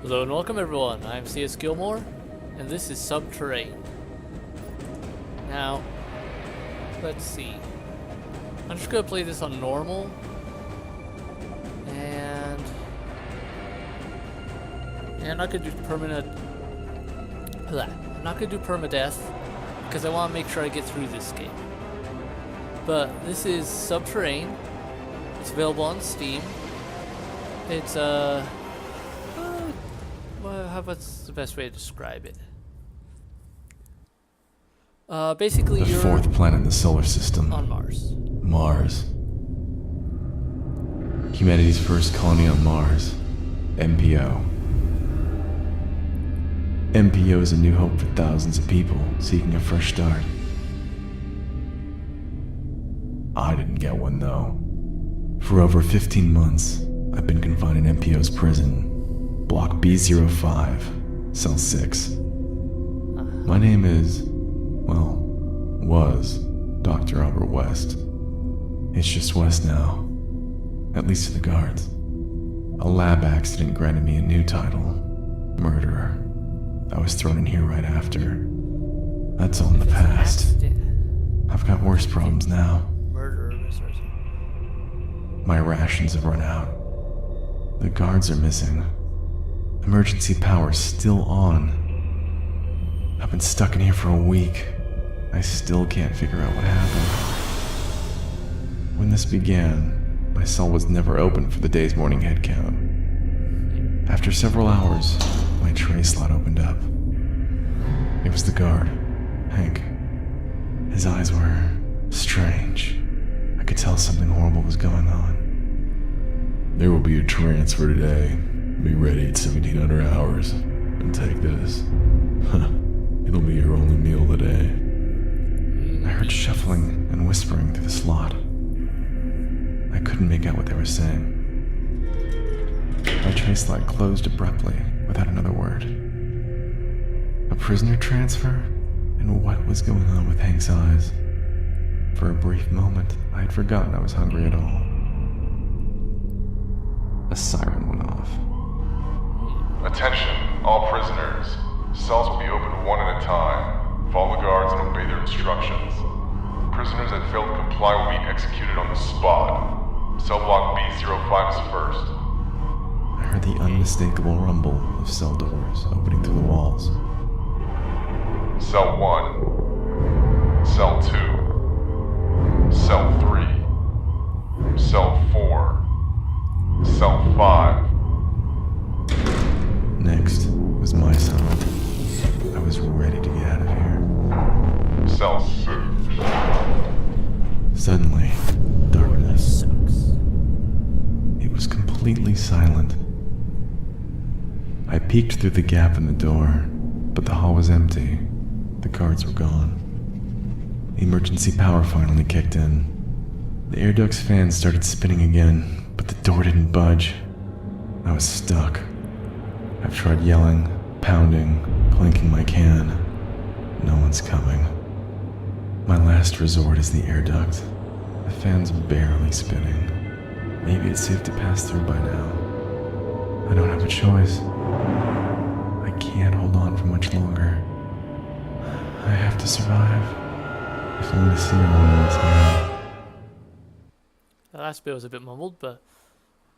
Hello and welcome everyone, I'm C.S.Gilmore, and this is Subterrain. Now, let's see. I'm just gonna play this on normal, and I'm not gonna do I'm not gonna do permadeath because I want to make sure I get through this game. But this is Subterrain. It's available on Steam. It's what's the best way to describe it? Basically, The you're fourth planet in the solar system. on Mars. Mars. Humanity's first colony on Mars. MPO. MPO is a new hope for thousands of people seeking a fresh start. I didn't get one though. For over 15 months, I've been confined in MPO's prison. Block B05, Cell 6. My name is, well, was Dr. Robert West. It's just West now, at least to the guards. A lab accident granted me a new title, murderer. I was thrown in here right after. That's all in the past. I've got worse problems now. Murderer. My rations have run out. The guards are missing. Emergency power's still on. I've been stuck in here for a week. I still can't figure out what happened. When this began, my cell was never open for the day's morning head count. After several hours, my tray slot opened up. It was the guard, Hank. His eyes were strange. I could tell something horrible was going on. There will be a transfer today. Be ready at 1700 hours. And take this. It'll be your only meal today. I heard shuffling and whispering through the slot. I couldn't make out what they were saying. My tray slot closed abruptly without another word. A prisoner transfer? And what was going on with Hank's eyes? For a brief moment, I had forgotten I was hungry at all. A siren went off. Attention, all prisoners. Cells will be opened one at a time. Follow the guards and obey their instructions. Prisoners that fail to comply will be executed on the spot. Cell block B05 is first. I heard the unmistakable rumble of cell doors opening through the walls. Cell 1. Cell 2. Cell 3. Cell 4. Cell 5. Next was my cell. I was ready to get out of here. Cell 6. Suddenly, darkness. Sucks. It was completely silent. I peeked through the gap in the door, but the hall was empty. The guards were gone. Emergency power finally kicked in. The air duct's fans started spinning again, but the door didn't budge. I was stuck. I've tried yelling, pounding, clinking my can. No one's coming. My last resort is the air duct. The fan's barely spinning. Maybe it's safe to pass through by now. I don't have a choice. I can't hold on for much longer. I have to survive. If only someone was here. The last bit was a bit mumbled, but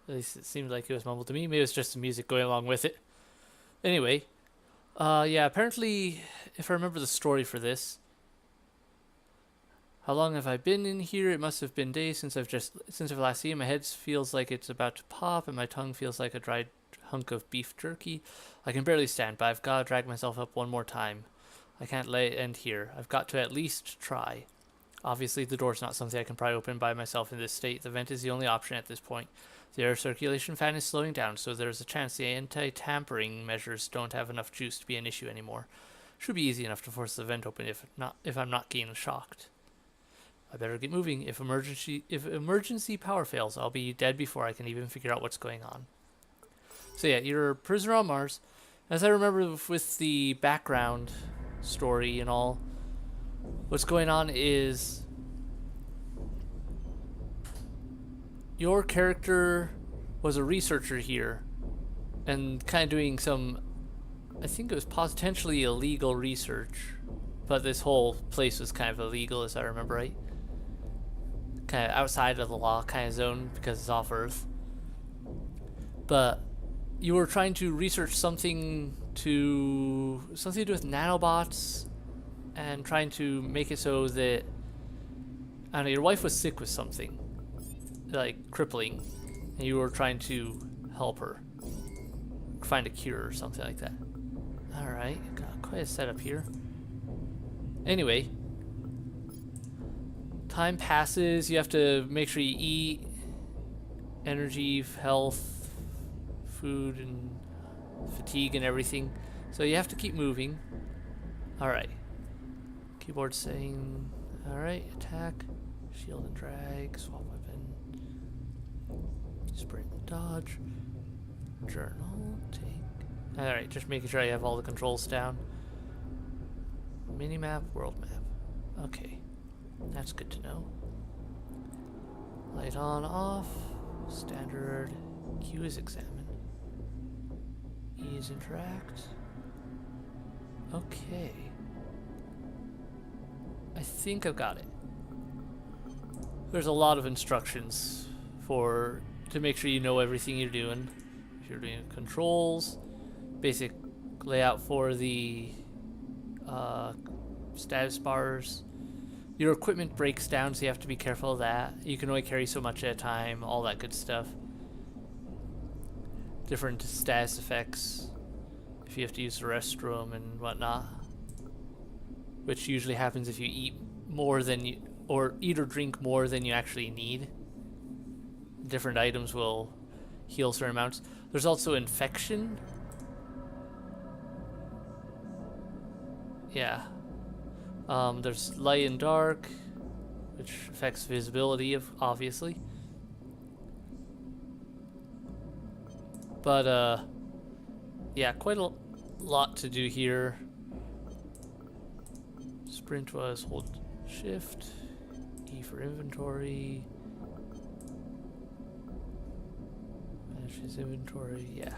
at least it seemed like it was mumbled to me. Maybe it was just the music going along with it. Anyway, yeah, apparently, if I remember the story for this, how long have I been in here? It must have been days since I've last seen. My head feels like it's about to pop, and my tongue feels like a dried hunk of beef jerky. I can barely stand, but I've got to drag myself up one more time. I can't let it end here. I've got to at least try. Obviously, the door's not something I can pry open by myself in this state. The vent is the only option at this point. The air circulation fan is slowing down, so there's a chance the anti-tampering measures don't have enough juice to be an issue anymore. Should be easy enough to force the vent open if I'm not getting shocked. I better get moving. If emergency power fails, I'll be dead before I can even figure out what's going on. So yeah, you're a prisoner on Mars. As I remember with the background story and all, what's going on is your character was a researcher here and kind of doing some, I think it was potentially illegal research, but this whole place was kind of illegal, as I remember right. Kind of outside of the law kind of zone because it's off Earth. But you were trying to research something to do with nanobots, and trying to make it so that, I don't know, your wife was sick with something like crippling, and you were trying to help her find a cure or something like that. Alright, got quite a setup here. Anyway, time passes, you have to make sure you eat, energy, health, food, and fatigue and everything. So you have to keep moving. Alright. Keyboard saying, alright, attack, shield and drag, swap weapon, sprint and dodge, journal, take. Alright, just making sure I have all the controls down. Minimap, world map. Okay, that's good to know. Light on, off, standard, Q is examine, E is interact. Okay. I think I've got it. There's a lot of instructions to make sure you know everything you're doing. If you're doing controls, basic layout for the status bars. Your equipment breaks down, so you have to be careful of that. You can only carry so much at a time, all that good stuff. Different status effects, if you have to use the restroom and whatnot, which usually happens if you eat more than you, or eat or drink more than you actually need. Different items will heal certain amounts. There's also infection. Yeah. There's light and dark, which affects visibility, obviously. But, yeah, quite a lot to do here. Sprint was hold shift, E for inventory. Manage his inventory, yeah.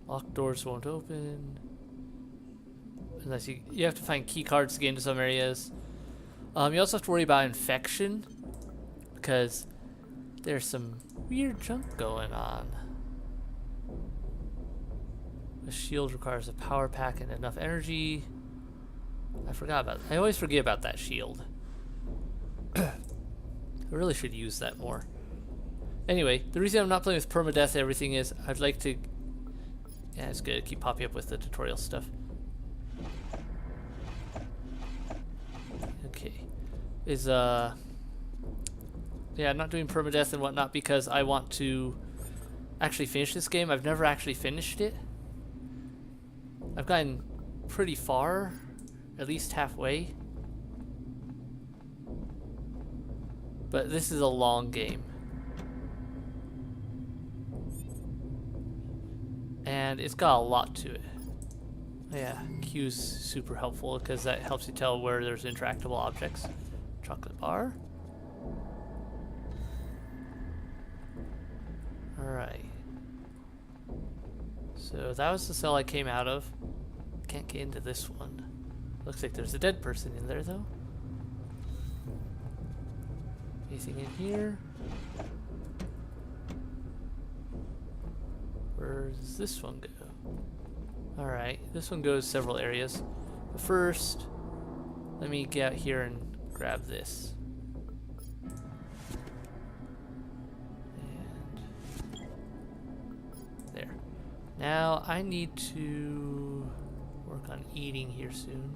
Locked doors won't open. Unless you have to find key cards to get into some areas. You also have to worry about infection, because there's some weird junk going on. The shield requires a power pack and enough energy. I forgot about that. I always forget about that shield. I really should use that more. Anyway, the reason I'm not playing with permadeath and everything is I'd like to... Yeah, it's good. Keep popping up with the tutorial stuff. Okay. Yeah, I'm not doing permadeath and whatnot because I want to actually finish this game. I've never actually finished it. I've gotten pretty far, at least halfway. But this is a long game. And it's got a lot to it. Yeah, Q's super helpful because that helps you tell where there's interactable objects. Chocolate bar. Alright. So that was the cell I came out of. Can't get into this one. Looks like there's a dead person in there though. Anything in here? Where does this one go? Alright, this one goes several areas. But first, let me get out here and grab this. And there. Now I need to work on eating here soon.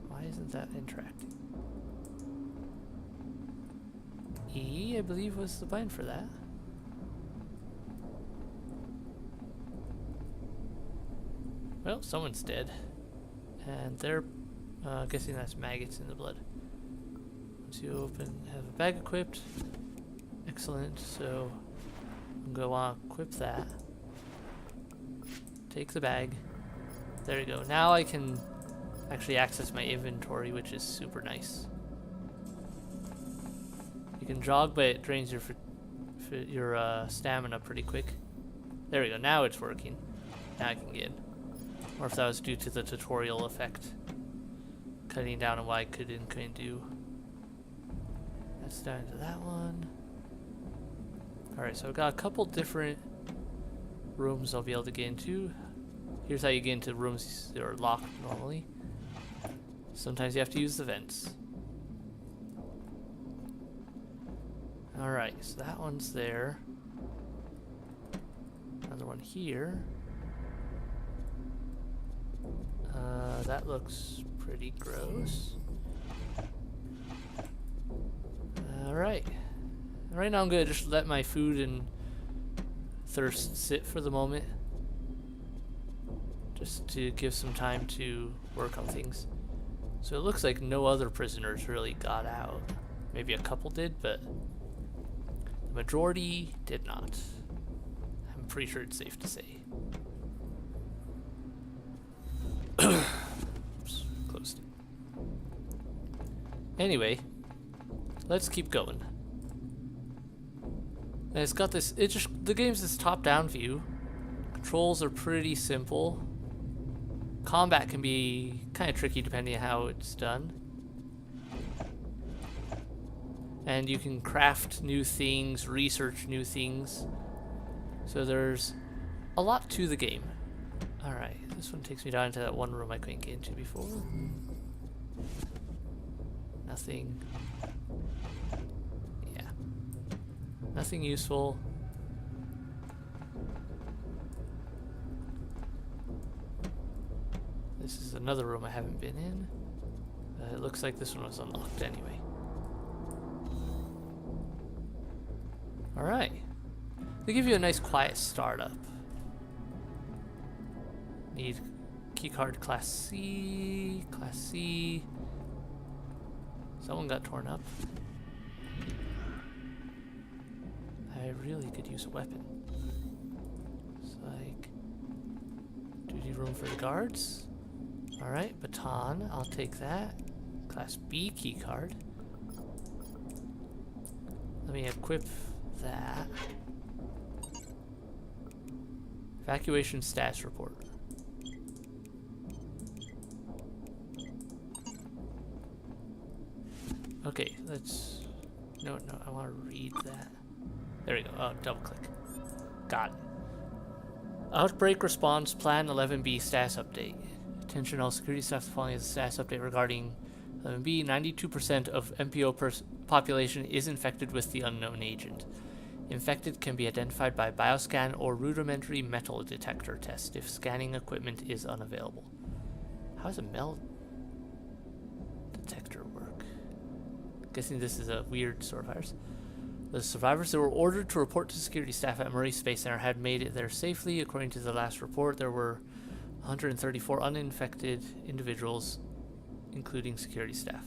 Why isn't that interacting? E, I believe, was the button for that. Well, someone's dead. And they're guessing that's maggots in the blood. Once you have a bag equipped. Excellent, so I'm going to want to equip that. Take the bag. There you go. Now I can actually access my inventory, which is super nice. You can jog, but it drains your stamina pretty quick. There we go. Now it's working. Now I can get in. Or if that was due to the tutorial effect. Cutting down on what I could and couldn't do. That's down to that one. Alright, so I've got a couple different rooms I'll be able to get into. Here's how you get into rooms that are locked normally. Sometimes you have to use the vents. Alright, so that one's there. Another one here. That looks pretty gross. Alright. Right now I'm gonna just let my food and thirst sit for the moment. Just to give some time to work on things. So it looks like no other prisoners really got out. Maybe a couple did, but the majority did not. I'm pretty sure it's safe to say. Oops, closed it. Anyway, let's keep going. And it's got this, the game's this top-down view. Controls are pretty simple. Combat can be kind of tricky depending on how it's done. And you can craft new things, research new things. So there's a lot to the game. Alright, this one takes me down into that one room I couldn't get into before. Nothing. Yeah. Nothing useful. This is another room I haven't been in. It looks like this one was unlocked anyway. Alright. They give you a nice quiet startup. Need keycard class C. Class C. Someone got torn up. I really could use a weapon. It's like duty room for the guards. Alright, baton. I'll take that. Class B keycard. Let me equip that. Evacuation status report. Okay, let's... No, I want to read that. There we go. Oh, double click. Got it. Outbreak Response Plan 11B status update. Attention all security staff, following the status update regarding 11B. 92% of MPO population is infected with the unknown agent. Infected can be identified by bioscan or rudimentary metal detector test if scanning equipment is unavailable. How does a metal detector work? Guessing this is a weird sort of virus. The survivors that were ordered to report to security staff at Murray Space Center had made it there safely. According to the last report, there were 134 uninfected individuals, including security staff.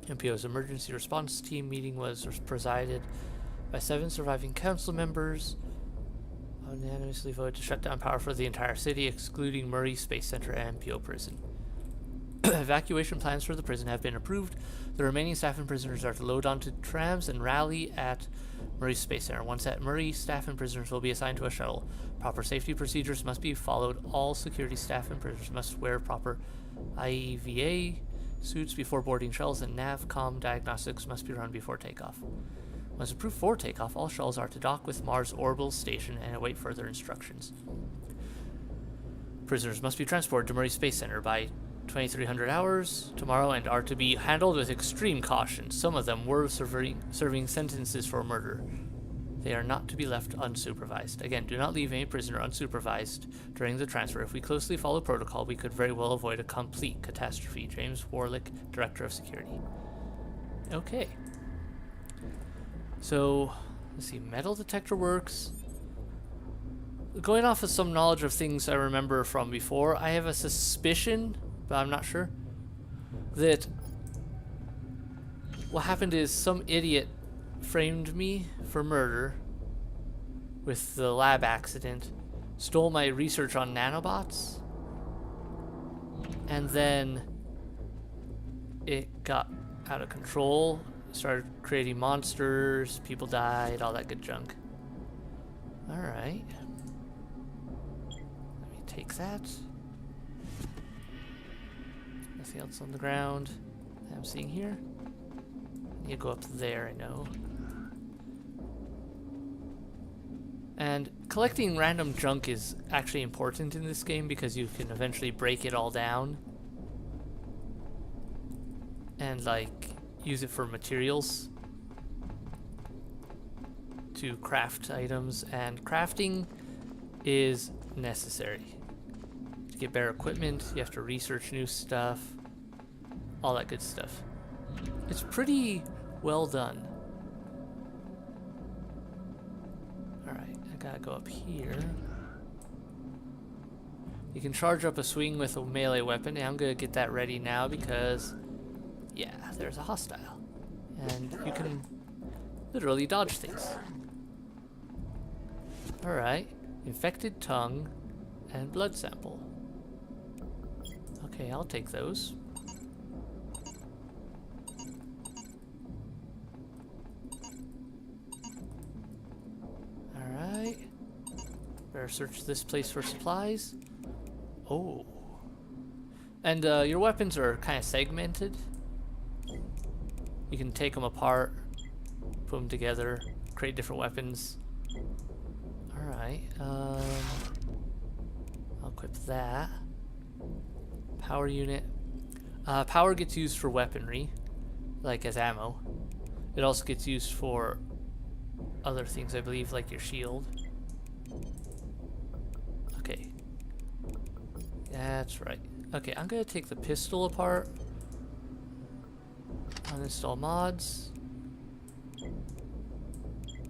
MPO's emergency response team meeting was presided by 7 surviving council members. Unanimously voted to shut down power for the entire city, excluding Murray Space Center and MPO prison. Evacuation plans for the prison have been approved. The remaining staff and prisoners are to load onto trams and rally at Murray Space Center. Once at Murray, staff and prisoners will be assigned to a shuttle. Proper safety procedures must be followed. All security staff and prisoners must wear proper IEVA suits before boarding shuttles, and NavCom diagnostics must be run before takeoff. Once approved for takeoff, all shuttles are to dock with Mars Orbital Station and await further instructions. Prisoners must be transported to Murray Space Center by 2300 hours tomorrow and are to be handled with extreme caution. Some of them were serving sentences for murder. They are not to be left unsupervised. Again, do not leave any prisoner unsupervised during the transfer. If we closely follow protocol, we could very well avoid a complete catastrophe. James Warlick, Director of Security. Okay. So, let's see. Metal detector works. Going off of some knowledge of things I remember from before, I have a suspicion, but I'm not sure, that what happened is some idiot framed me for murder with the lab accident, stole my research on nanobots, and then it got out of control started creating monsters, people died, all that good junk. Alright. Let me take that. Nothing else on the ground that I'm seeing here. You go up there, I know. And collecting random junk is actually important in this game because you can eventually break it all down and like use it for materials to craft items, and crafting is necessary. To get better equipment, you have to research new stuff, all that good stuff. It's pretty well done. Alright, I gotta go up here. You can charge up a swing with a melee weapon, and I'm gonna get that ready now because, yeah, there's a hostile. And you can literally dodge things. Alright, infected tongue and blood sample. Okay, I'll take those. Alright. Better search this place for supplies. Oh. And your weapons are kind of segmented. You can take them apart, put them together, create different weapons. Alright, I'll equip that. Power unit. Power gets used for weaponry, like as ammo. It also gets used for other things, I believe, like your shield. Okay. That's right. Okay, I'm gonna take the pistol apart. Uninstall mods.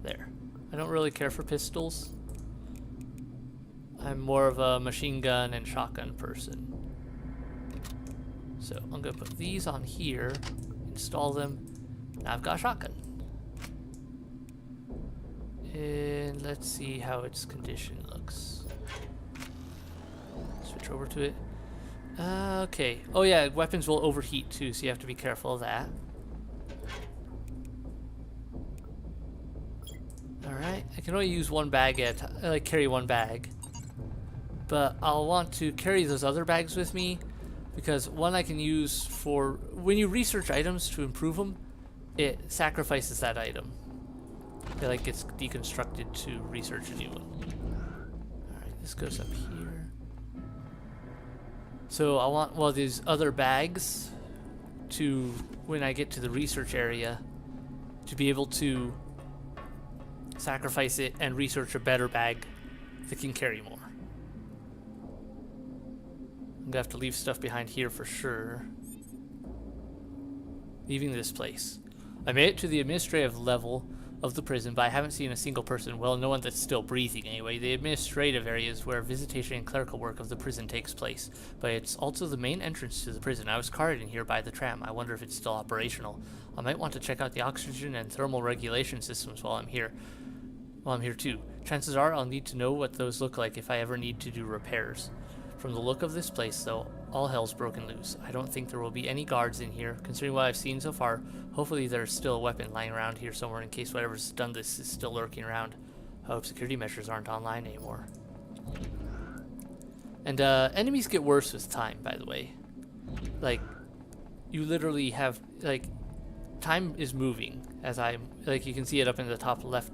There. I don't really care for pistols. I'm more of a machine gun and shotgun person. So I'm gonna put these on here, install them. Now I've got a shotgun. And let's see how its condition looks. Switch over to it. Okay. Oh yeah, weapons will overheat too, so you have to be careful of that. Alright, I can only use one bag carry one bag. But I'll want to carry those other bags with me because one I can use for when you research items to improve them, it sacrifices that item. It like gets deconstructed to research a new one. Alright, this goes up here. So I want one of these other bags to, when I get to the research area, to be able to sacrifice it and research a better bag that can carry more. I'm gonna have to leave stuff behind here for sure. Leaving this place. I made it to the administrative level of the prison, but I haven't seen a single person. Well, no one that's still breathing anyway. The administrative area is where visitation and clerical work of the prison takes place, but it's also the main entrance to the prison. I was carted in here by the tram. I wonder if it's still operational. I might want to check out the oxygen and thermal regulation systems while I'm here. Too. Chances are I'll need to know what those look like if I ever need to do repairs. From the look of this place, though, all hell's broken loose. I don't think there will be any guards in here. Considering what I've seen so far, hopefully there's still a weapon lying around here somewhere in case whatever's done this is still lurking around. I hope security measures aren't online anymore. And enemies get worse with time, by the way. Like, you literally have, like, time is moving as I'm, like, you can see it up in the top left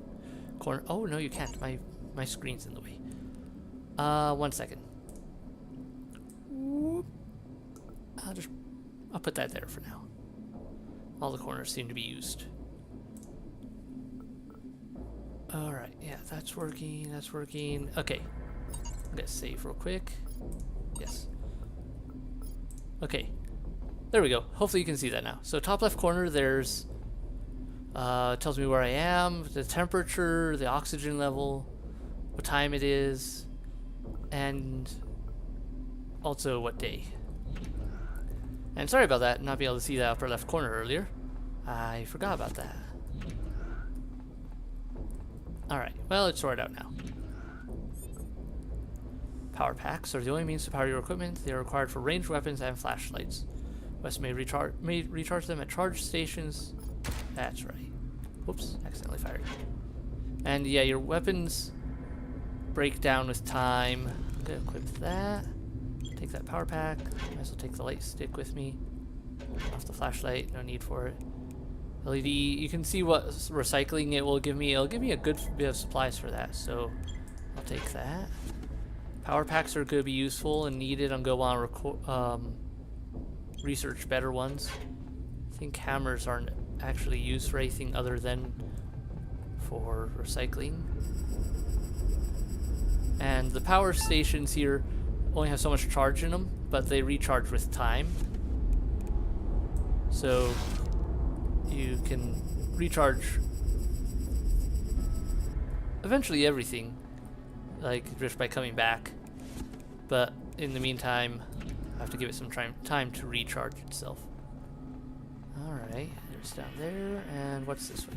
corner. Oh, no, you can't. My screen's in the way. 1 second. I'll put that there for now. All the corners seem to be used. Alright, yeah, that's working, that's working. Okay. I'm gonna save real quick. Yes. Okay. There we go. Hopefully you can see that now. So top left corner, there's tells me where I am, the temperature, the oxygen level, what time it is, and also what day. And sorry about that, not being able to see that upper left corner earlier. I forgot about that. Alright, well, it's sorted out now. Power packs are the only means to power your equipment. They are required for ranged weapons and flashlights. West may recharge them at charge stations That's right. Whoops, accidentally fired. And yeah, your weapons break down with time. I'm gonna equip that. Take that power pack. Might as well take the light stick with me. Off the flashlight, no need for it. LED, you can see what recycling it will give me. It'll give me a good bit of supplies for that, so I'll take that. Power packs are going to be useful and needed. I'm going to want to research better ones. I think hammers aren't actually used for anything other than for recycling. And the power stations here only have so much charge in them, but they recharge with time. So you can recharge eventually everything, like just by coming back. But in the meantime, I have to give it some time to recharge itself. Alright, there's down there, and what's this way?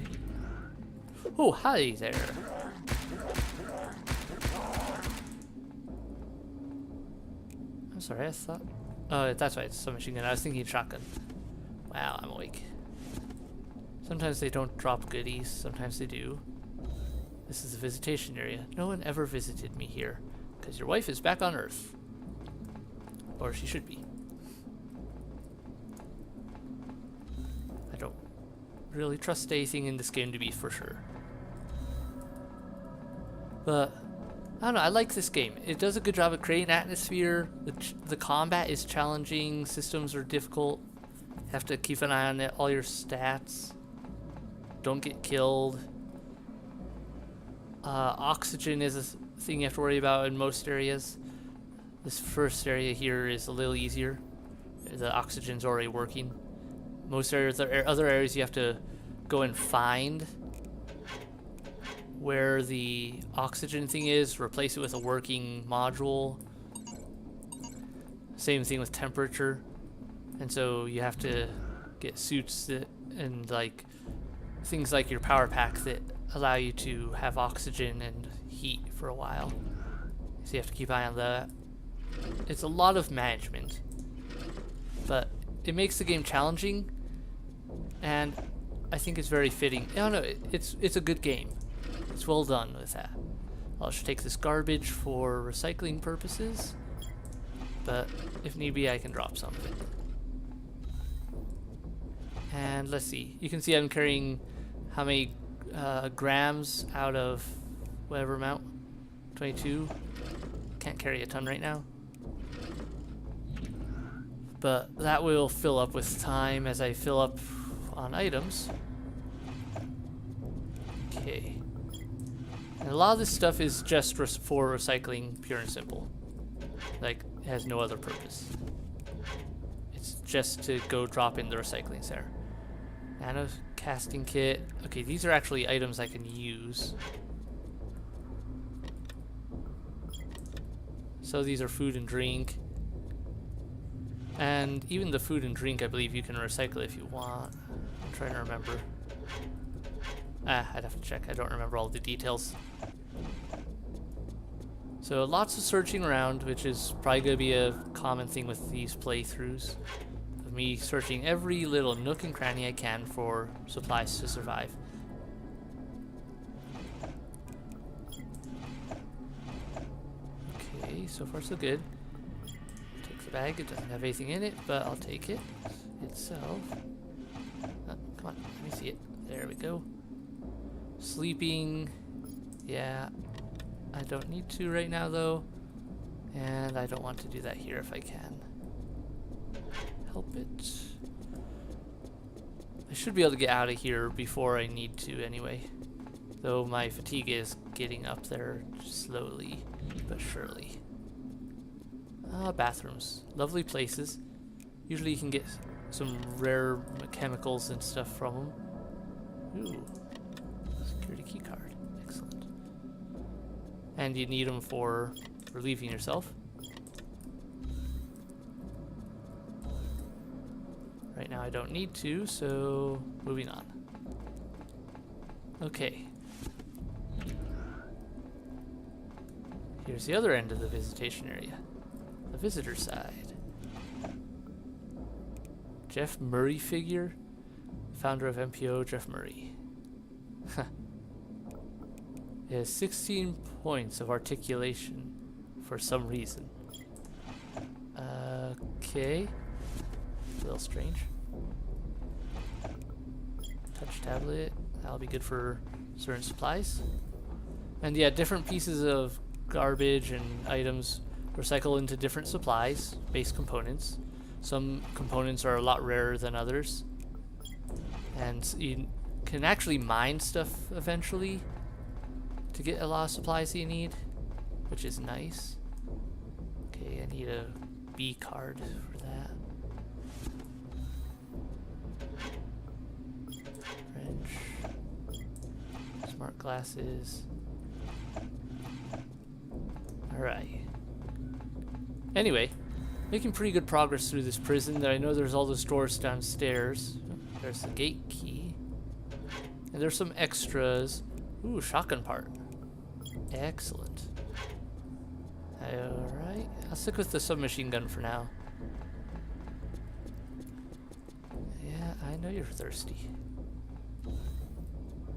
Oh, hi there! I'm sorry, I thought... Oh, that's why it's a submachine gun. I was thinking shotgun. Wow, I'm awake. Sometimes they don't drop goodies, sometimes they do. This is a visitation area. No one ever visited me here, because your wife is back on Earth. Or she should be. I don't really trust anything in this game to be for sure. But, I don't know, I like this game. It does a good job of creating atmosphere. The combat is challenging, systems are difficult. You have to keep an eye on all your stats. Don't get killed. Oxygen is a thing you have to worry about in most areas. This first area here is a little easier. The oxygen's already working. Most areas, other areas you have to go and find where the oxygen thing is, replace it with a working module. Same thing with temperature. And so you have to get suits that, and like things like your power pack that allow you to have oxygen and heat for a while. So you have to keep an eye on that. It's a lot of management, but it makes the game challenging, and I think it's very fitting. I don't know, it's a good game. It's well done with that. I'll just take this garbage for recycling purposes, but if need be, I can drop some of it. And let's see. You can see I'm carrying how many grams out of whatever amount. 22. Can't carry a ton right now. But that will fill up with time as I fill up on items. Okay. And a lot of this stuff is just for recycling, pure and simple. Like, it has no other purpose. It's just to go drop in the recycling center. Nano casting kit. Okay, these are actually items I can use. So these are food and drink. And even the food and drink, I believe you can recycle if you want. I'm trying to remember. I'd have to check. I don't remember all the details. So lots of searching around, which is probably going to be a common thing with these playthroughs. Of me searching every little nook and cranny I can for supplies to survive. Okay, so far so good. Take the bag. It doesn't have anything in it, but I'll take it itself. Oh, come on, let me see it. There we go. Sleeping. Yeah, I don't need to right now though, and I don't want to do that here if I can help it. I should be able to get out of here before I need to anyway, though my fatigue is getting up there slowly but surely. Bathrooms, lovely places. Usually you can get some rare chemicals and stuff from them. Ooh, security key card, excellent. And you need them for relieving yourself. Right now I don't need to, so moving on. Okay. Here's the other end of the visitation area. The visitor side. Jeff Murray figure. Founder of MPO, Jeff Murray. It has 16 points of articulation for some reason. Okay. A little strange. Touch tablet. That'll be good for certain supplies. And yeah, different pieces of garbage and items recycle into different supplies, base components. Some components are a lot rarer than others. And you can actually mine stuff eventually to get a lot of supplies that you need, which is nice. Okay, I need a B card for that. Wrench. Smart glasses. Alright. Anyway, making pretty good progress through this prison. I know there's all those doors downstairs. There's the gate key. And there's some extras. Ooh, shotgun part. Excellent. Alright, I'll stick with the submachine gun for now. Yeah, I know you're thirsty.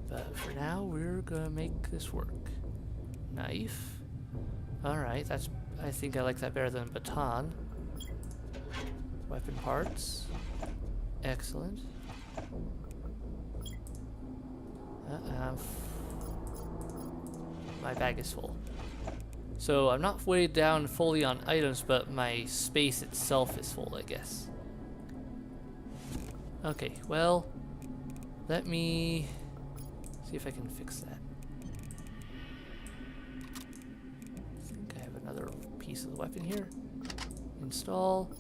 But for now, we're gonna make this work. Knife. Alright, that's... I think I like that better than baton. Weapon parts. Excellent. My bag is full. So I'm not weighed down fully on items, but my space itself is full, I guess. Okay, well, let me see if I can fix that. I think I have another piece of the weapon here. Install.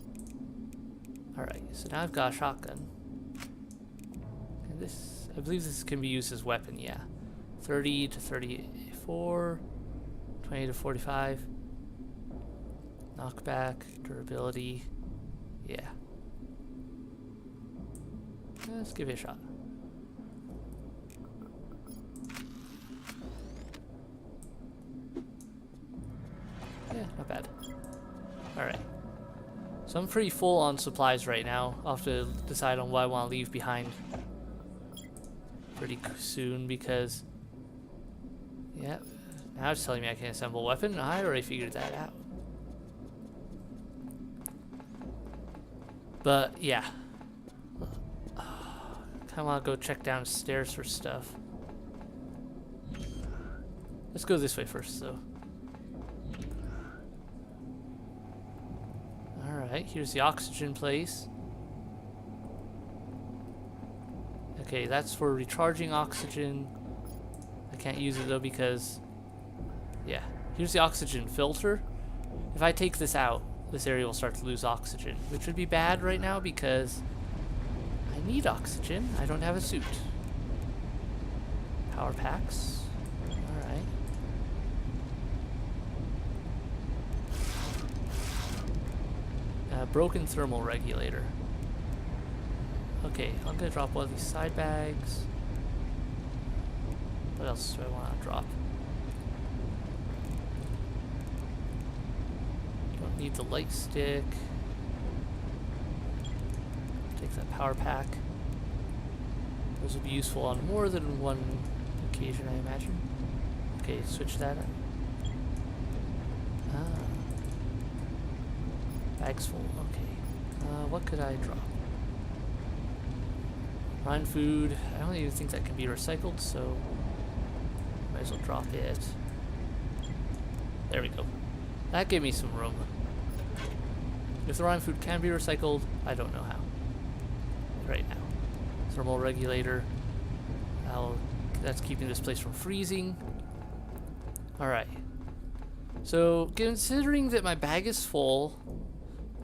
Alright, so now I've got a shotgun. And this, I believe this can be used as weapon, yeah. 30 to 34, 20 to 45. Knockback, durability, yeah. Let's give it a shot. Yeah, not bad. Alright. So I'm pretty full on supplies right now. I'll have to decide on what I want to leave behind pretty soon because, yeah, now it's telling me I can assemble a weapon. I already figured that out. But yeah, kind of want to go check downstairs for stuff. Let's go this way first, though. Alright, here's the oxygen place. Okay, that's for recharging oxygen. I can't use it though because, yeah. Here's the oxygen filter. If I take this out, this area will start to lose oxygen, which would be bad right now because I need oxygen. I don't have a suit. Power packs. Alright. Broken thermal regulator. Okay, I'm gonna drop one of these side bags. What else do I want to drop? Don't need the light stick. Take that power pack. Those will be useful on more than one occasion, I imagine. Okay, switch that up. Bags full, okay. What could I drop? Run food. I don't even think that can be recycled, so might as well drop it. There we go. That gave me some room. If the raw food can be recycled, I don't know how. Right now. Thermal regulator. That's keeping this place from freezing. Alright. So, considering that my bag is full,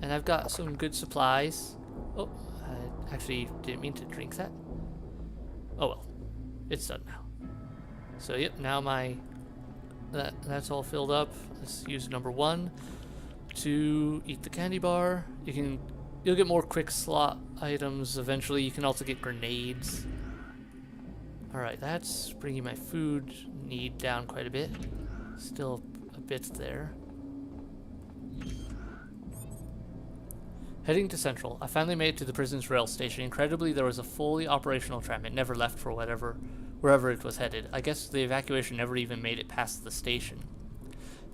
and I've got some good supplies. Oh, I actually didn't mean to drink that. Oh well, it's done now. So yep, now that's all filled up. Let's use number 1 to eat the candy bar. You'll get more quick slot items eventually. You can also get grenades. Alright, that's bringing my food need down quite a bit. Still a bit there. Heading to Central, I finally made it to the prison's rail station. Incredibly, there was a fully operational tram. It never left for wherever it was headed. I guess the evacuation never even made it past the station.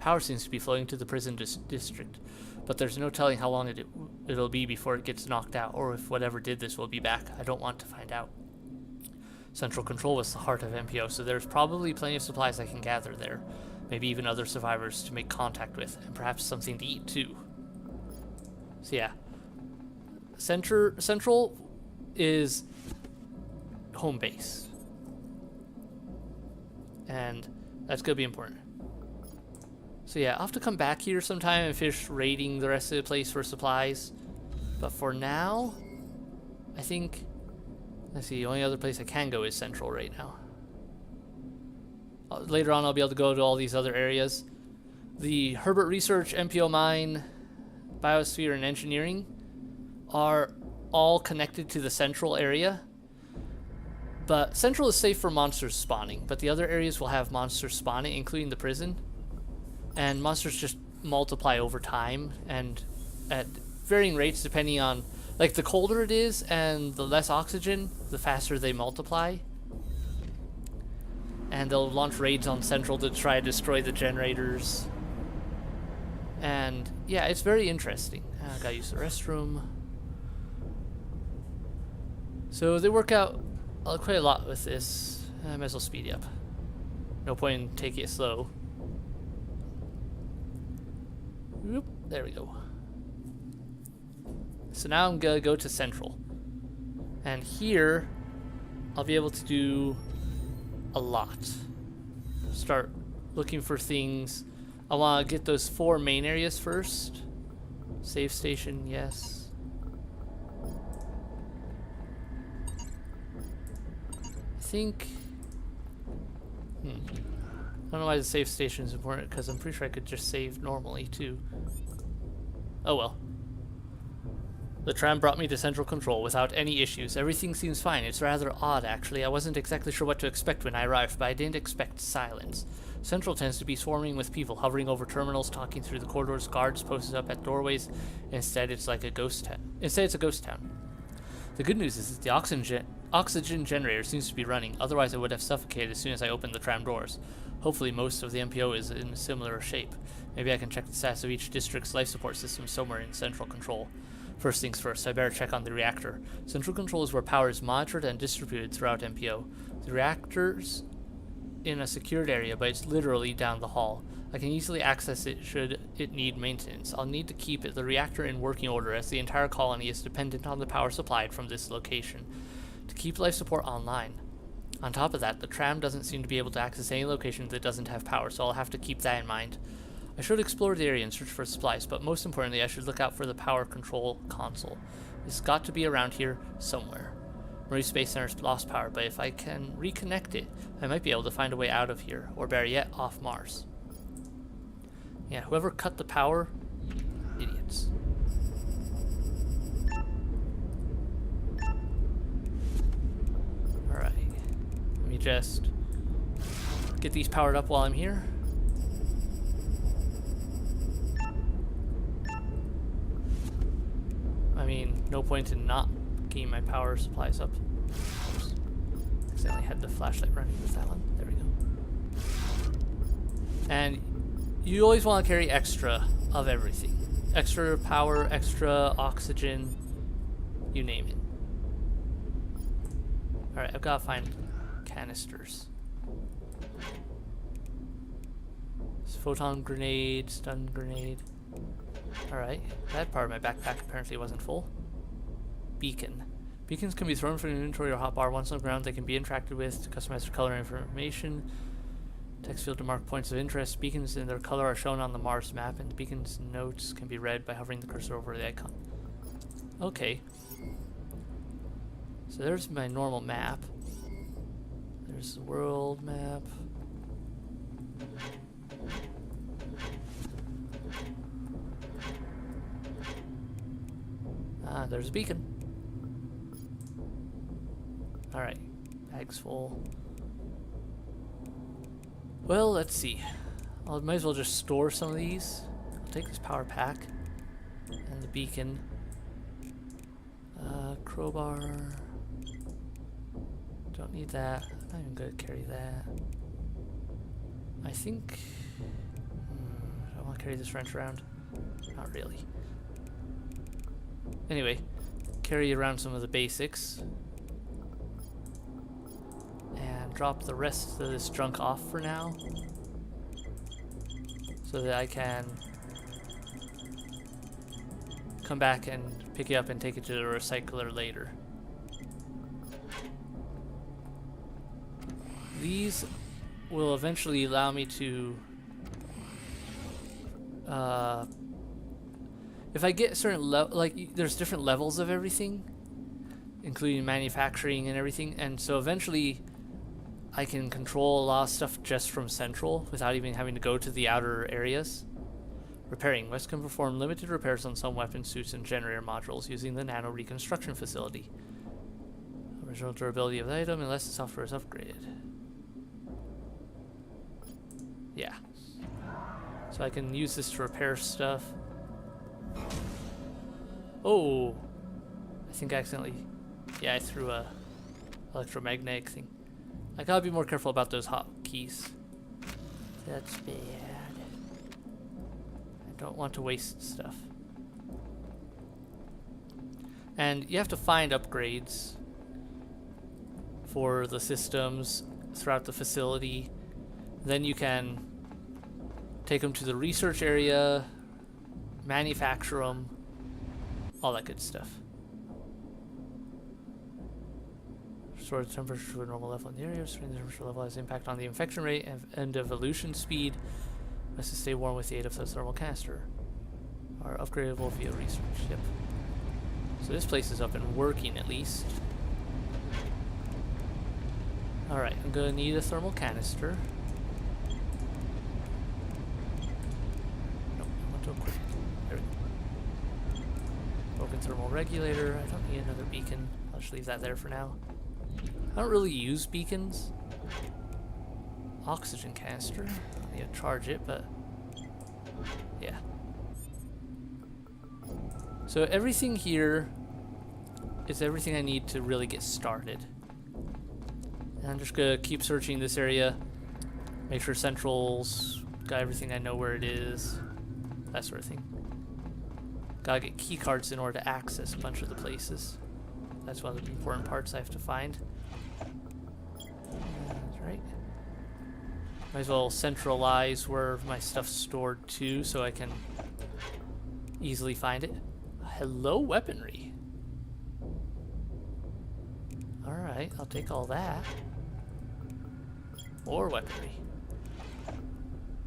Power seems to be flowing to the prison district, but there's no telling how long it'll be before it gets knocked out, or if whatever did this will be back. I don't want to find out. Central Control was the heart of MPO, so there's probably plenty of supplies I can gather there. Maybe even other survivors to make contact with, and perhaps something to eat too. So yeah. Central is home base. And that's going to be important. So yeah, I'll have to come back here sometime and finish raiding the rest of the place for supplies. But for now, I think, let's see, the only other place I can go is Central right now. Later on, I'll be able to go to all these other areas. The Herbert Research, MPO Mine, Biosphere, and Engineering are all connected to the Central area. But Central is safe for monsters spawning, but the other areas will have monsters spawning, including the prison. And monsters just multiply over time and at varying rates depending on, like, the colder it is and the less oxygen, the faster they multiply. And they'll launch raids on Central to try to destroy the generators. And yeah, it's very interesting. I gotta use the restroom. So they work out quite a lot with this. I might as well speed you up. No point in taking it slow. Whoop, there we go. So now I'm gonna go to Central. And here, I'll be able to do a lot. Start looking for things. I want to get those 4 main areas first. Save station, yes. I think... I don't know why the save station is important, because I'm pretty sure I could just save normally, too. Oh well. The tram brought me to Central Control without any issues. Everything seems fine. It's rather odd, actually. I wasn't exactly sure what to expect when I arrived, but I didn't expect silence. Central tends to be swarming with people, hovering over terminals, talking through the corridors, guards posted up at doorways. Instead, it's like a ghost town. It's a ghost town. The good news is that the oxygen generator seems to be running. Otherwise, I would have suffocated as soon as I opened the tram doors. Hopefully, most of the MPO is in a similar shape. Maybe I can check the status of each district's life support system somewhere in Central Control. First things first, I better check on the reactor. Central Control is where power is monitored and distributed throughout MPO. The reactor's in a secured area, but it's literally down the hall. I can easily access it should it need maintenance. I'll need to keep the reactor in working order, as the entire colony is dependent on the power supplied from this location to keep life support online. On top of that, the tram doesn't seem to be able to access any location that doesn't have power, so I'll have to keep that in mind. I should explore the area and search for supplies, but most importantly, I should look out for the power control console. It's got to be around here somewhere. Marie Space Center's lost power, but if I can reconnect it, I might be able to find a way out of here, or better yet, off Mars. Yeah, whoever cut the power, idiots. Alright, let me just get these powered up while I'm here. I mean, no point in not getting my power supplies up. Oops. Accidentally had the flashlight running with that one. There we go. And you always want to carry extra of everything. Extra power, extra oxygen, you name it. Alright, I've got to find canisters. Photon grenade, stun grenade. Alright, that part of my backpack apparently wasn't full. Beacon. Beacons can be thrown from an inventory or hotbar. Once on the ground, they can be interacted with to customize their color information. Text field to mark points of interest. Beacons and their color are shown on the Mars map, and the beacon's notes can be read by hovering the cursor over the icon. Okay. So there's my normal map. There's the world map. Ah, there's a beacon. Alright, bag's full. Well, let's see. I might as well just store some of these. I'll take this power pack and the beacon. Crowbar. Don't need that. I'm not even going to carry that. I think... do I want to carry this wrench around? Not really. Anyway, carry around some of the basics. And drop the rest of this junk off for now. So that I can come back and pick it up and take it to the recycler later. These will eventually allow me to if I get certain like there's different levels of everything, including manufacturing and everything, and so eventually I can control a lot of stuff just from central without even having to go to the outer areas. Repairing. West can perform limited repairs on some weapon suits and generator modules using the nano reconstruction facility. Original durability of the item unless the software is upgraded. Yeah. So I can use this to repair stuff. Oh! I think I accidentally... Yeah, I threw a electromagnetic thing. I gotta be more careful about those hotkeys. That's bad. I don't want to waste stuff. And you have to find upgrades for the systems throughout the facility. Then you can take them to the research area, manufacture them, all that good stuff. Restore the temperature to a normal level in the area. Restoring the temperature level has impact on the infection rate and evolution speed. Must stay warm with the aid of the thermal canister. Are upgradable via research. Yep. So this place is up and working at least. Alright, I'm gonna need a thermal canister. Nope, I want to equip it. There we go. Broken thermal regulator. I don't need another beacon. I'll just leave that there for now. I don't really use beacons. Oxygen canister. I don't need to charge it, but yeah. So everything here is everything I need to really get started. And I'm just gonna keep searching this area, make sure Central's got everything I know where it is, that sort of thing. Gotta get key cards in order to access a bunch of the places. That's one of the important parts I have to find. That's right. Might as well centralize where my stuff's stored too, so I can easily find it. Hello, weaponry. Alright, I'll take all that. More weaponry.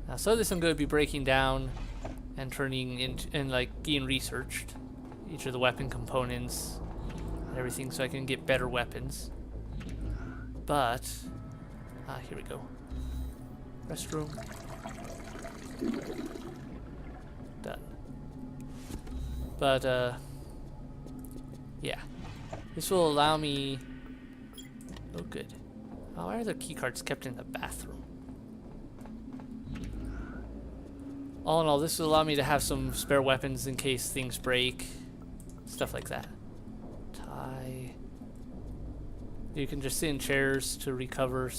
Now, so this I'm going to be breaking down and turning into, and like being researched. Each of the weapon components and everything, so I can get better weapons. But, here we go. Restroom. Done. But, yeah. This will allow me... Oh, good. Oh, why are the keycards kept in the bathroom? All in all, this will allow me to have some spare weapons in case things break. Stuff like that. Tie. You can just sit in chairs to recover,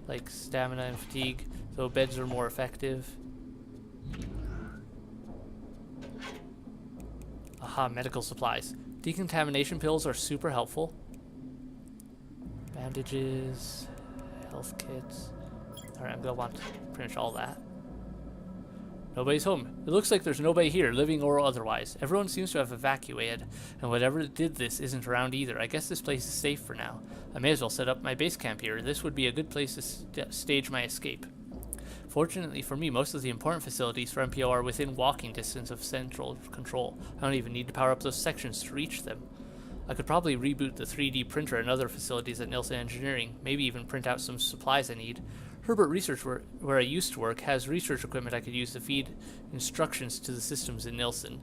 like, stamina and fatigue, so beds are more effective. Aha, medical supplies. Decontamination pills are super helpful. Bandages, health kits. Alright, I'm gonna want pretty much all that. Nobody's home. It looks like there's nobody here, living or otherwise. Everyone seems to have evacuated, and whatever did this isn't around either. I guess this place is safe for now. I may as well set up my base camp here. This would be a good place to stage my escape. Fortunately for me, most of the important facilities for MPO are within walking distance of central control. I don't even need to power up those sections to reach them. I could probably reboot the 3D printer and other facilities at Nilsson Engineering, maybe even print out some supplies I need. Herbert Research, where I used to work, has research equipment I could use to feed instructions to the systems in Nilsson.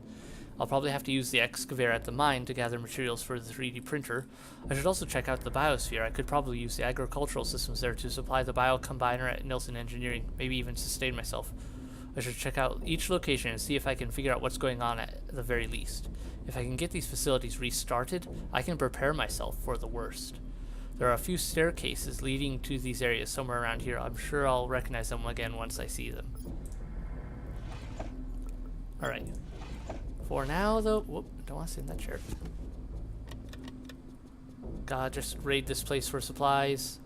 I'll probably have to use the excavator at the mine to gather materials for the 3D printer. I should also check out the biosphere. I could probably use the agricultural systems there to supply the biocombiner at Nilsson Engineering, maybe even sustain myself. I should check out each location and see if I can figure out what's going on at the very least. If I can get these facilities restarted, I can prepare myself for the worst. There are a few staircases leading to these areas somewhere around here. I'm sure I'll recognize them again once I see them. Alright. For now, though... Whoop, don't want to sit in that chair. God, just raid this place for supplies.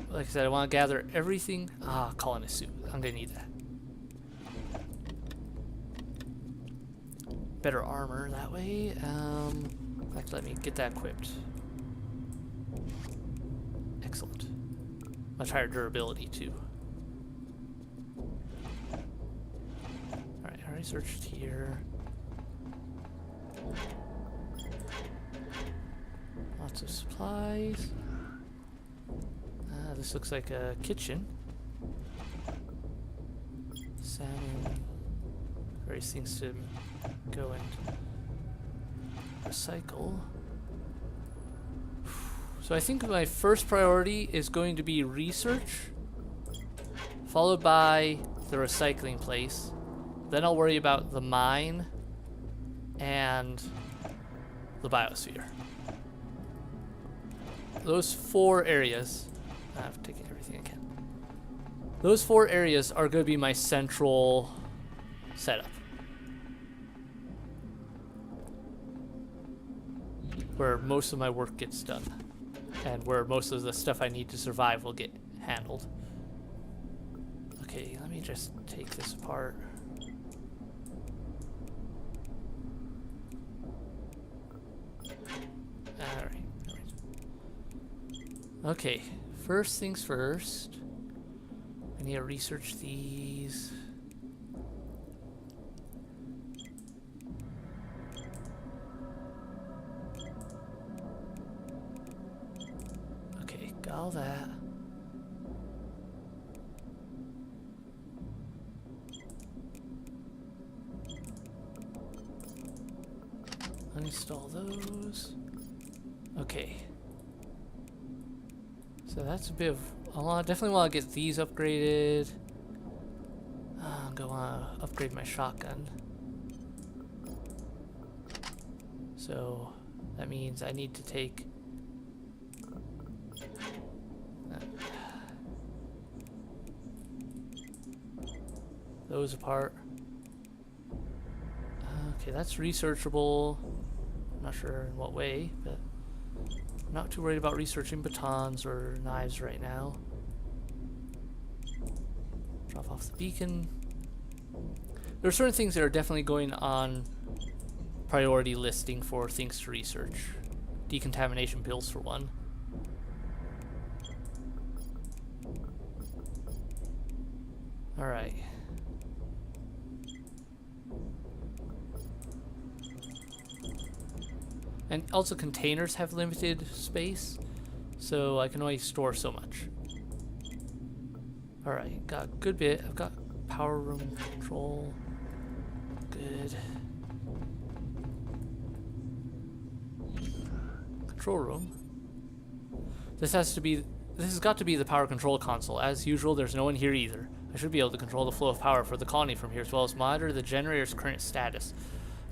Like I said, I want to gather everything. Ah, colonist suit. I'm going to need that. Better armor that way. Like, let me get that equipped. Excellent. Much higher durability, too. Alright, I already searched here. Lots of supplies. This looks like a kitchen. Salmon. Various things to go and recycle. So I think my first priority is going to be research, followed by the recycling place. Then I'll worry about the mine and the biosphere. Those 4 areas, I've taken everything I can. Those 4 areas are going to be my central setup, where most of my work gets done, and where most of the stuff I need to survive will get handled. Okay, let me just take this apart. Alright. Okay, first things first. I need to research these. Okay, got all that. Uninstall those. Okay. So that's a bit of... definitely want to get these upgraded. I'm going to want to upgrade my shotgun. So that means I need to take... those apart. Okay, that's researchable. I'm not sure in what way, but I'm not too worried about researching batons or knives right now. Drop off the beacon. There are certain things that are definitely going on priority listing for things to research. Decontamination pills for one. Alright. And also containers have limited space, so I can only store so much. Alright, got a good bit. I've got power room control. Good. Control room. This has got to be the power control console. As usual, there's no one here either. I should be able to control the flow of power for the colony from here, as well as monitor the generator's current status.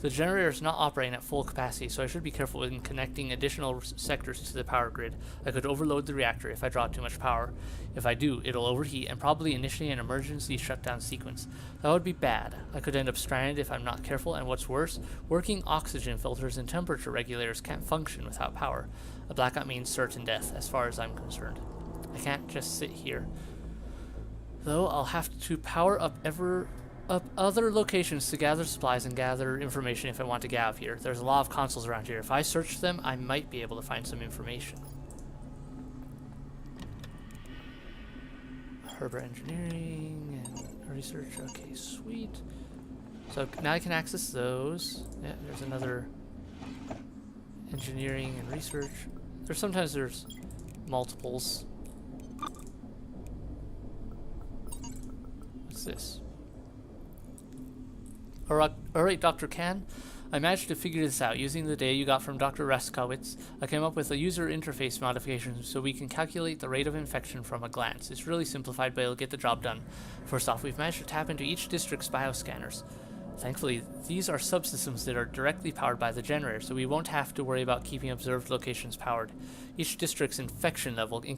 The generator is not operating at full capacity, so I should be careful in connecting additional sectors to the power grid. I could overload the reactor if I draw too much power. If I do, it'll overheat and probably initiate an emergency shutdown sequence. That would be bad. I could end up stranded if I'm not careful, and what's worse, working oxygen filters and temperature regulators can't function without power. A blackout means certain death, as far as I'm concerned. I can't just sit here. Though I'll have to power up other locations to gather supplies and gather information if I want to get out of here. There's a lot of consoles around here. If I search them, I might be able to find some information. Herbert engineering and research. Okay, sweet. So now I can access those. Yeah, there's another engineering and research. Sometimes there's multiples. What's this? Alright, Dr. Khan. I managed to figure this out. Using the data you got from Dr. Raskowitz, I came up with a user interface modification so we can calculate the rate of infection from a glance. It's really simplified, but it'll get the job done. First off, we've managed to tap into each district's bioscanners. Thankfully, these are subsystems that are directly powered by the generator, so we won't have to worry about keeping observed locations powered. Each district's infection level is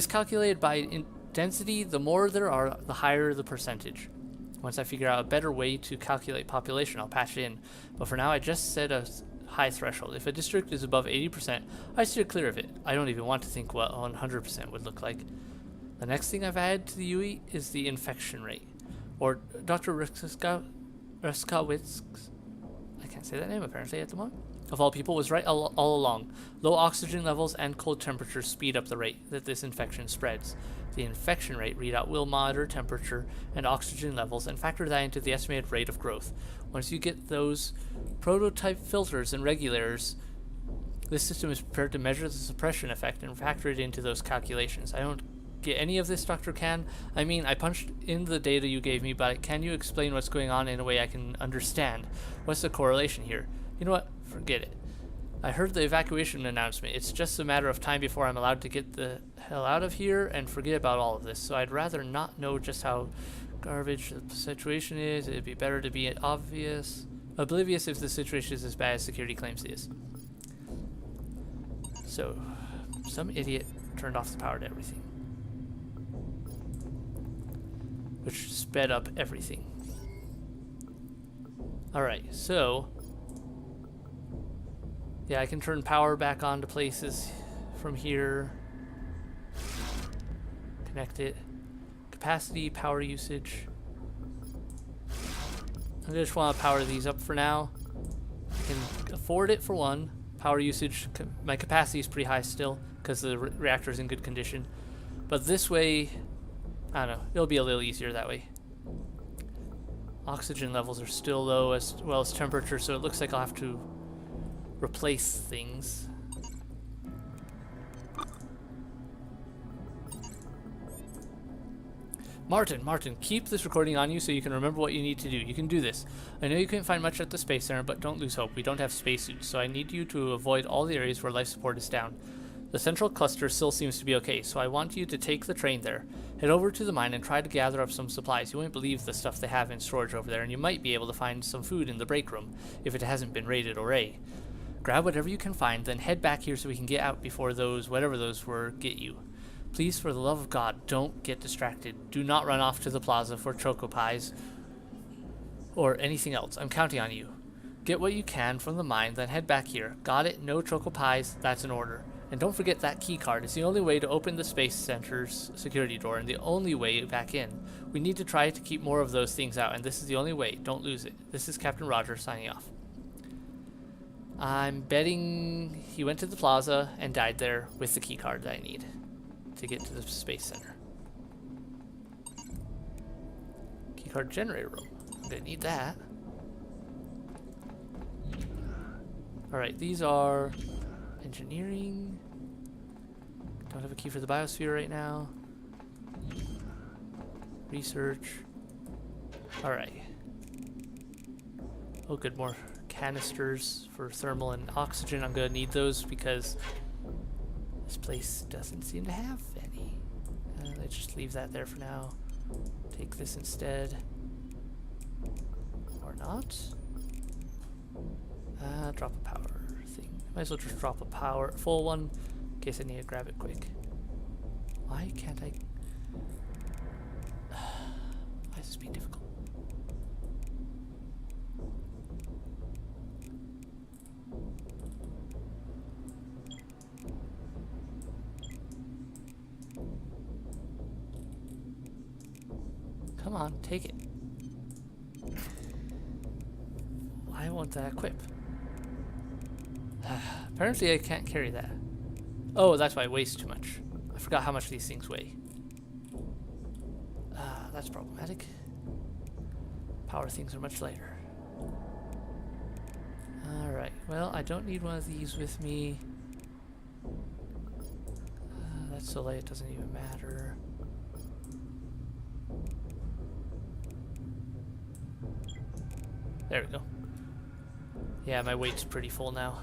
calculated by density. The more there are, the higher the percentage. Once I figure out a better way to calculate population, I'll patch it in. But for now, I just set a high threshold. If a district is above 80%, I steer clear of it. I don't even want to think what 100% would look like. The next thing I've added to the UE is the infection rate. Or Dr. Raskowitz, I can't say that name apparently at the moment, of all people, was right all along. Low oxygen levels and cold temperatures speed up the rate that this infection spreads. The infection rate readout will monitor temperature and oxygen levels and factor that into the estimated rate of growth. Once you get those prototype filters and regulators, this system is prepared to measure the suppression effect and factor it into those calculations. I don't get any of this, Dr. Can. I mean, I punched in the data you gave me, but can you explain what's going on in a way I can understand? What's the correlation here? You know what? Forget it. I heard the evacuation announcement. It's just a matter of time before I'm allowed to get the hell out of here and forget about all of this. So I'd rather not know just how garbage the situation is. It'd be better to be oblivious if the situation is as bad as security claims it is. So, some idiot turned off the power to everything, which sped up everything. Alright, so yeah, I can turn power back on to places from here. Connect it. Capacity, power usage. I just want to power these up for now. I can afford it for one. Power usage, my capacity is pretty high still because the reactor is in good condition. But this way, I don't know, it'll be a little easier that way. Oxygen levels are still low as well as temperature, so it looks like I'll have to replace things. Martin, keep this recording on you so you can remember what you need to do. You can do this. I know you can't find much at the Space Center, but don't lose hope. We don't have spacesuits, so I need you to avoid all the areas where life support is down. The central cluster still seems to be okay, so I want you to take the train there. Head over to the mine and try to gather up some supplies. You won't believe the stuff they have in storage over there, and you might be able to find some food in the break room, if it hasn't been raided already. Grab whatever you can find, then head back here so we can get out before those, whatever those were, get you. Please, for the love of God, don't get distracted. Do not run off to the plaza for choco pies or anything else. I'm counting on you. Get what you can from the mine, then head back here. Got it? No choco pies? That's an order. And don't forget that key card. It's the only way to open the Space Center's security door and the only way back in. We need to try to keep more of those things out, and this is the only way. Don't lose it. This is Captain Roger signing off. I'm betting he went to the plaza and died there with the key card that I need to get to the Space Center. Keycard generator room. I'm gonna need that. Alright, these are engineering. Don't have a key for the biosphere right now. Research. Alright. Oh good, more canisters for thermal and oxygen. I'm gonna need those because this place doesn't seem to have any. Let's just leave that there for now. Take this instead. Or not. Drop a power thing. Might as well just drop a full one in case I need to grab it quick. Why can't I? Why is this being difficult? Come on, take it. Why won't that equip? Apparently I can't carry that. Oh, that's why it weighs too much. I forgot how much these things weigh. That's problematic. Power things are much lighter. Alright, well, I don't need one of these with me. That's so light it doesn't even matter. There we go. Yeah, my weight's pretty full now.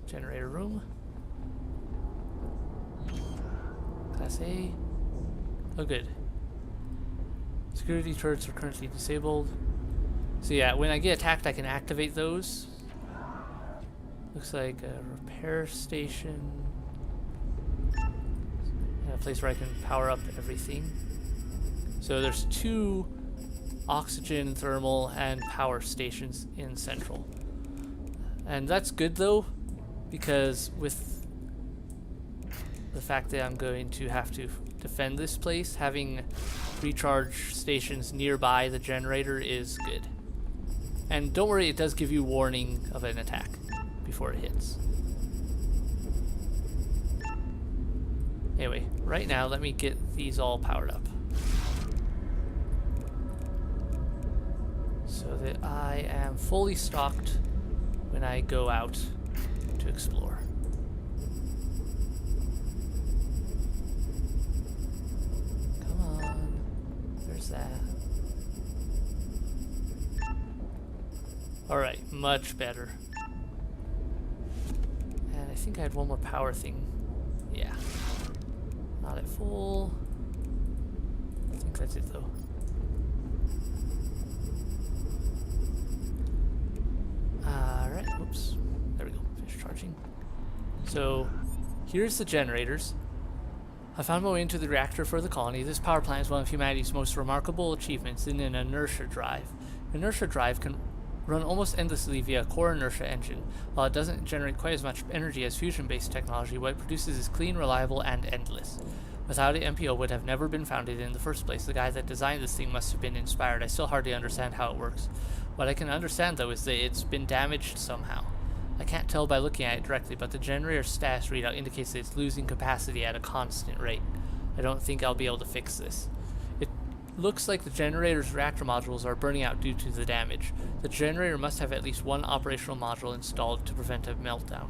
Generator room. Class A. Oh, good. Security turrets are currently disabled. So yeah, when I get attacked, I can activate those. Looks like a repair station. And a place where I can power up everything. So there's 2 oxygen, thermal, and power stations in Central. And that's good though, because with the fact that I'm going to have to defend this place, having recharge stations nearby the generator is good. And don't worry, it does give you warning of an attack before it hits. Anyway, right now let me get these all powered up so that I am fully stocked when I go out to explore. Come on, there's that. Alright, much better. And I think I had one more power thing. Yeah. Not at full. I think that's it though. Alright, whoops. There we go, finish charging. So, here's the generators. I found my way into the reactor for the colony. This power plant is one of humanity's most remarkable achievements in an inertia drive. Inertia drive can run almost endlessly via a core inertia engine. While it doesn't generate quite as much energy as fusion-based technology, what it produces is clean, reliable, and endless. Without it, MPO would have never been founded in the first place. The guy that designed this thing must have been inspired. I still hardly understand how it works. What I can understand, though, is that it's been damaged somehow. I can't tell by looking at it directly, but the generator status readout indicates that it's losing capacity at a constant rate. I don't think I'll be able to fix this. It looks like the generator's reactor modules are burning out due to the damage. The generator must have at least one operational module installed to prevent a meltdown.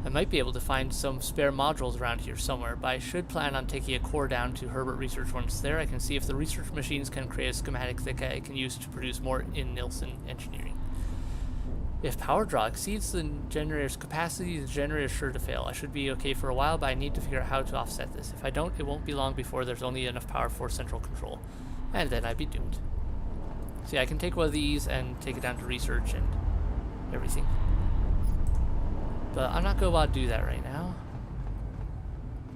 I might be able to find some spare modules around here somewhere, but I should plan on taking a core down to Herbert Research. Once there, I can see if the research machines can create a schematic that I can use to produce more in Nilsson engineering. If power draw exceeds the generator's capacity, the generator is sure to fail. I should be okay for a while, but I need to figure out how to offset this. If I don't, it won't be long before there's only enough power for central control. And then I'd be doomed. See, I can take one of these and take it down to research and everything. But I'm not going to want to do that right now.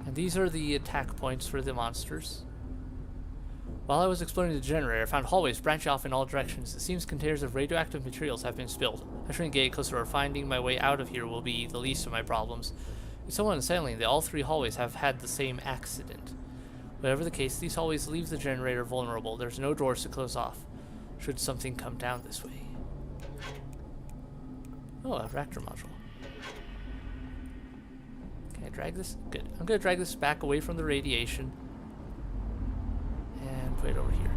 And these are the attack points for the monsters. While I was exploring the generator, I found hallways branching off in all directions. It seems containers of radioactive materials have been spilled. I shouldn't get closer, or finding my way out of here will be the least of my problems. It's somewhat unsettling that all 3 hallways have had the same accident. Whatever the case, these hallways leave the generator vulnerable. There's no doors to close off, should something come down this way. Oh, a reactor module. Can I drag this? Good. I'm going to drag this back away from the radiation and put it over here.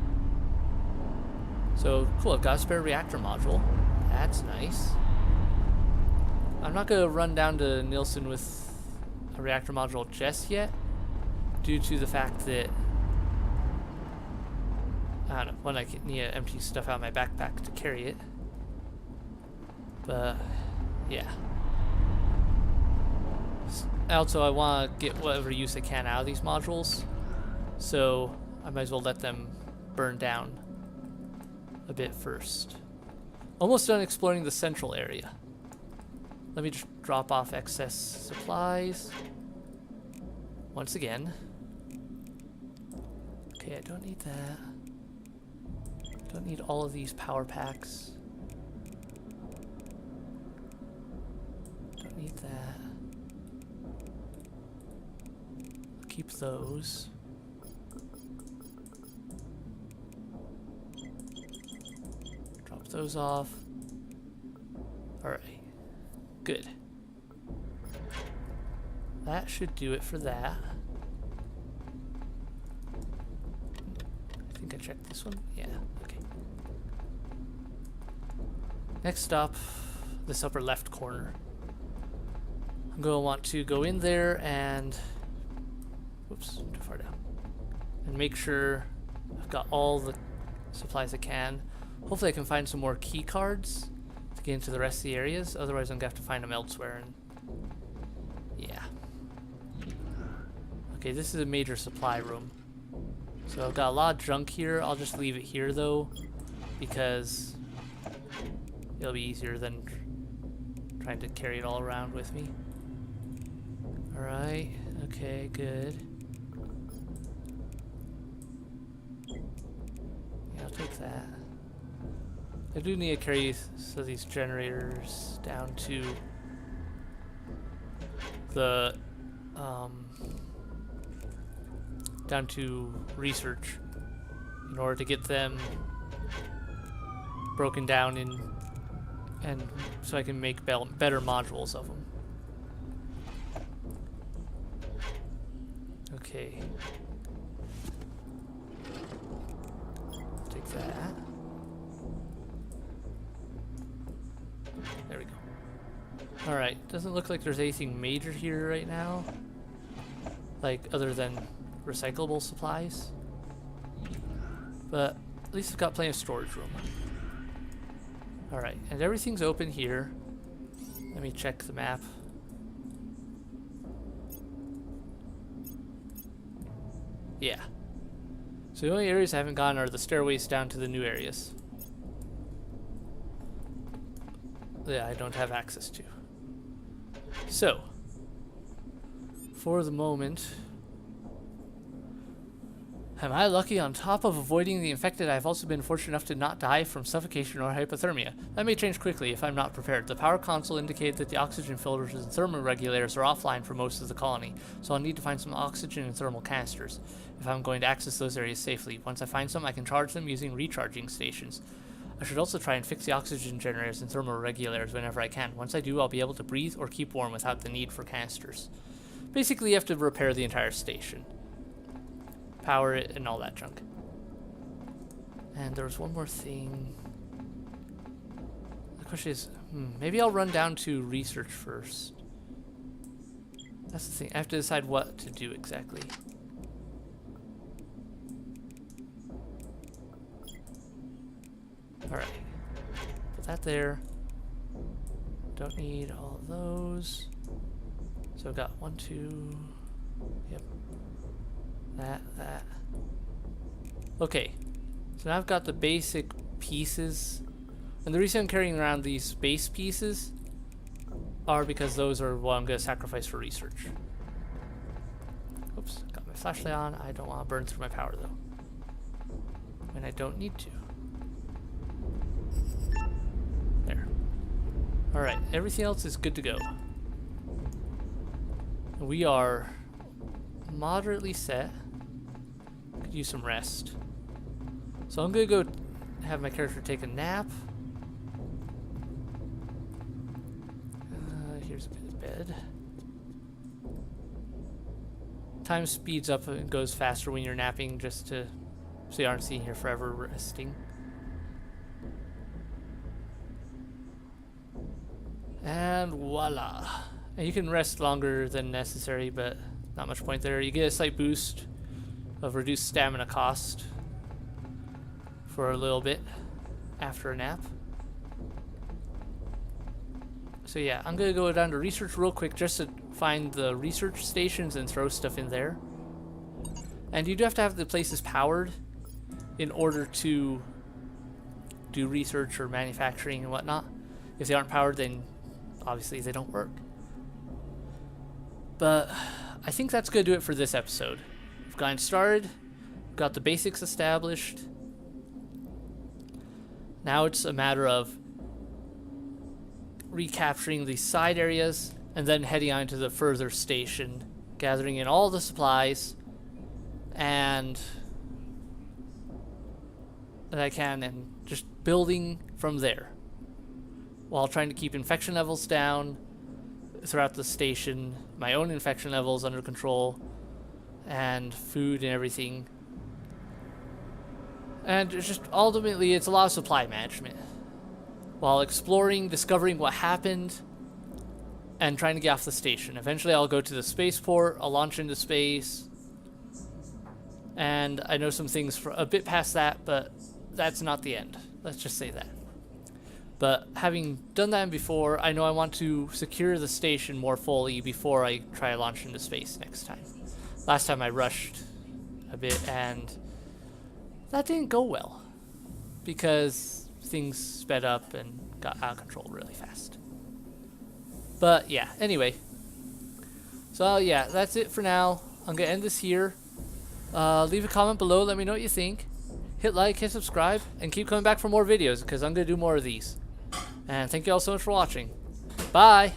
So, cool, I've got a spare reactor module. That's nice. I'm not going to run down to Nilsson with a reactor module just yet, due to the fact that, I don't know, one, I need to empty stuff out of my backpack to carry it. But, yeah. Also, I want to get whatever use I can out of these modules, so I might as well let them burn down a bit first. Almost done exploring the central area. Let me just drop off excess supplies once again. Okay, I don't need that. Don't need all of these power packs. Don't need that. I'll keep those. Drop those off. Alright. Good. That should do it for that. I think I checked this one. Yeah, okay. Next up, this upper left corner. I'm going to want to go in there and... Whoops, too far down. And make sure I've got all the supplies I can. Hopefully I can find some more key cards to get into the rest of the areas. Otherwise I'm going to have to find them elsewhere. And yeah. Okay, this is a major supply room. So I've got a lot of junk here. I'll just leave it here though, because it'll be easier than trying to carry it all around with me. Alright, okay, good. Yeah, I'll take that. I do need to carry some of these generators down to the down to research in order to get them broken down and so I can make better modules of them. Okay. Take that. There we go. Alright, doesn't look like there's anything major here right now. Like, other than recyclable supplies. But at least I've got plenty of storage room. Alright, and everything's open here. Let me check the map. Yeah. So the only areas I haven't gone are the stairways down to the new areas. Yeah, I don't have access to. So, for the moment, am I lucky? On top of avoiding the infected, I've also been fortunate enough to not die from suffocation or hypothermia. That may change quickly if I'm not prepared. The power console indicated that the oxygen filters and thermal regulators are offline for most of the colony, so I'll need to find some oxygen and thermal canisters if I'm going to access those areas safely. Once I find some, I can charge them using recharging stations. I should also try and fix the oxygen generators and thermal regulators whenever I can. Once I do, I'll be able to breathe or keep warm without the need for canisters. Basically, you have to repair the entire station. Power it and all that junk. And there was one more thing. The question is, maybe I'll run down to research first. That's the thing. I have to decide what to do exactly. Alright. Put that there. Don't need all of those. So I've got 1, 2. Yep. That. Okay. So now I've got the basic pieces. And the reason I'm carrying around these base pieces are because those are what I'm going to sacrifice for research. Oops. Got my flashlight on. I don't want to burn through my power though. And I don't need to. There. Alright, everything else is good to go. We are moderately set. Could use some rest. So I'm gonna go have my character take a nap. Here's a good bed. Time speeds up and goes faster when you're napping, just to so you aren't sitting here forever resting. And voila. And you can rest longer than necessary, but not much point there. You get a slight boost of reduced stamina cost for a little bit after a nap. So yeah, I'm gonna go down to research real quick just to find the research stations and throw stuff in there. And you do have to have the places powered in order to do research or manufacturing and whatnot. If they aren't powered, then obviously they don't work. But I think that's going to do it for this episode. We've gotten started, got the basics established. Now it's a matter of recapturing the side areas and then heading on to the further station, gathering in all the supplies and that I can and just building from there, while trying to keep infection levels down throughout the station, my own infection levels under control, and food and everything. And it's just ultimately, it's a lot of supply management, while exploring, discovering what happened, and trying to get off the station. Eventually I'll go to the spaceport, I'll launch into space, and I know some things for a bit past that, but that's not the end. Let's just say that. But having done that before, I know I want to secure the station more fully before I try to launch into space next time. Last time I rushed a bit and that didn't go well because things sped up and got out of control really fast. But yeah, anyway. So yeah, that's it for now. I'm going to end this here. Leave a comment below, let me know what you think. Hit like, hit subscribe, and keep coming back for more videos because I'm going to do more of these. And thank you all so much for watching. Bye!